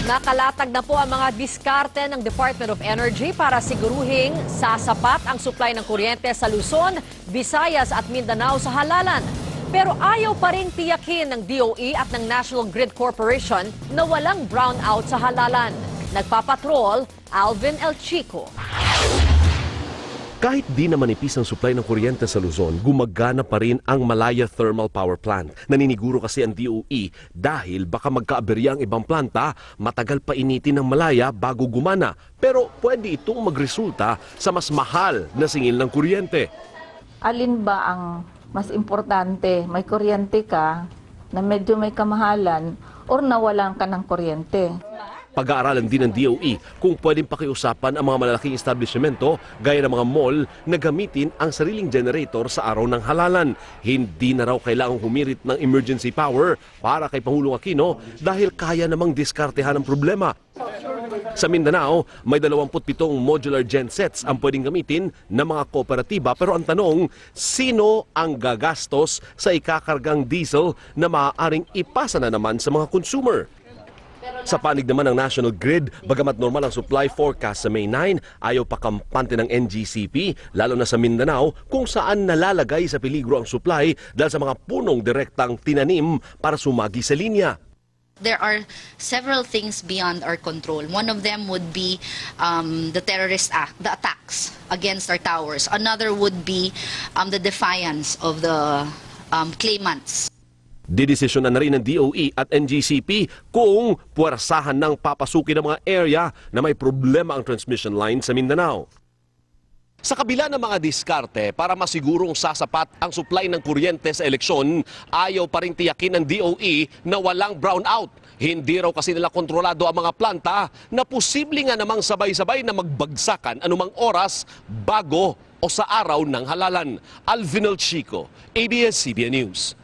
Nakalatag na po ang mga diskarte ng Department of Energy para siguruhing sasapat ang supply ng kuryente sa Luzon, Visayas at Mindanao sa halalan. Pero ayaw pa rin tiyakin ng DOE at ng National Grid Corporation na walang brownout sa halalan. Nagpapatrol, Alvin El Chico. Kahit di na manipis ang supply ng kuryente sa Luzon, gumagana pa rin ang Malaya Thermal Power Plant. Naniniguro kasi ang DOE dahil baka magkaaberya ang ibang planta, matagal pa initin ng Malaya bago gumana. Pero pwede itong magresulta sa mas mahal na singil ng kuryente. Alin ba ang mas importante? May kuryente ka na medyo may kamahalan or nawalan ka ng kuryente? Pag-aaralan din ng DOE kung pwedeng pakiusapan ang mga malalaking establishmento gaya ng mga mall na gamitin ang sariling generator sa araw ng halalan. Hindi na raw kailangang humirit ng emergency power para kay Pangulong Aquino dahil kaya namang diskartehan ang problema. Sa Mindanao, may 27 modular gensets ang pwedeng gamitin ng mga kooperatiba, pero ang tanong, sino ang gagastos sa ikakargang diesel na maaaring ipasa na naman sa mga consumer? Sa panig naman ng National Grid, bagamat normal ang supply forecast sa May 9, ayaw pa kampante ng NGCP, lalo na sa Mindanao, kung saan nalalagay sa peligro ang supply dahil sa mga punong direktang tinanim para sumagi sa linya. There are several things beyond our control. One of them would be the terrorist act, the attacks against our towers. Another would be the defiance of the claimants. Didesisyonan na rin ng DOE at NGCP kung puwersahan ng papasukin ng mga area na may problema ang transmission line sa Mindanao. Sa kabila ng mga diskarte para masigurong sasapat ang supply ng kuryente sa eleksyon, ayaw pa rin tiyakin ng DOE na walang brownout. Hindi raw kasi nila kontrolado ang mga planta na posible nga namang sabay-sabay na magbagsakan anumang oras bago o sa araw ng halalan. Alvin El Chico, ABS-CBN News.